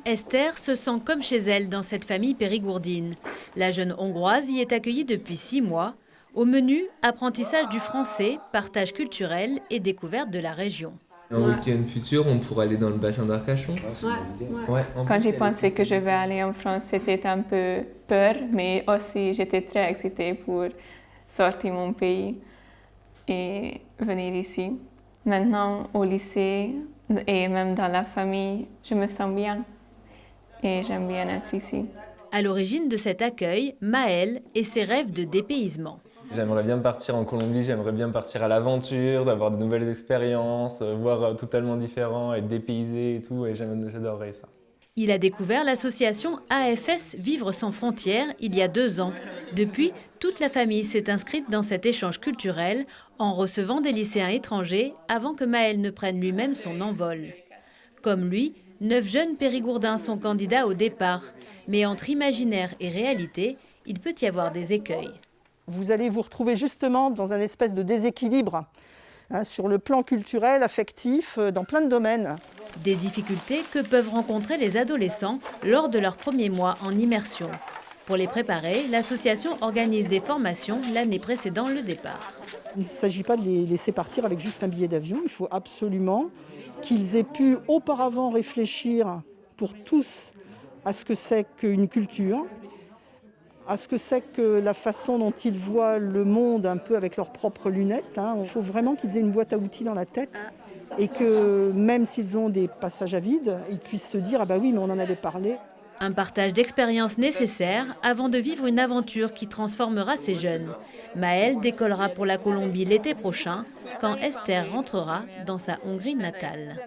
Esther se sent comme chez elle dans cette famille périgourdine. La jeune Hongroise y est accueillie depuis 6 mois. Au menu, apprentissage du français, partage culturel et découverte de la région. Un week-end futur, on pourra aller dans le bassin d'Arcachon. Ouais, Quand j'ai pensé que je vais aller en France, c'était un peu peur, mais aussi j'étais très excitée pour sortir mon pays et venir ici. Maintenant, au lycée et même dans la famille, je me sens bien et j'aime bien être ici. À l'origine de cet accueil, Maëlle et ses rêves de dépaysement. J'aimerais bien partir en Colombie, j'aimerais bien partir à l'aventure, d'avoir de nouvelles expériences, voir totalement différent, être dépaysé et tout, et j'adorerais ça. Il a découvert l'association AFS Vivre sans frontières il y a 2 ans. Depuis, toute la famille s'est inscrite dans cet échange culturel en recevant des lycéens étrangers avant que Maëlle ne prenne lui-même son envol. Comme lui, 9 jeunes périgourdins sont candidats au départ. Mais entre imaginaire et réalité, il peut y avoir des écueils. Vous allez vous retrouver justement dans un espèce de déséquilibre sur le plan culturel, affectif, dans plein de domaines. Des difficultés que peuvent rencontrer les adolescents lors de leurs premiers mois en immersion. Pour les préparer, l'association organise des formations l'année précédant le départ. Il ne s'agit pas de les laisser partir avec juste un billet d'avion. Il faut absolument qu'ils aient pu auparavant réfléchir pour tous à ce que c'est qu'une culture, à ce que c'est que la façon dont ils voient le monde un peu avec leurs propres lunettes. Il faut vraiment qu'ils aient une boîte à outils dans la tête et que même s'ils ont des passages à vide, ils puissent se dire « ah bah oui, mais on en avait parlé ». Un partage d'expériences nécessaire avant de vivre une aventure qui transformera ces jeunes. Maëlle décollera pour la Colombie l'été prochain, quand Esther rentrera dans sa Hongrie natale.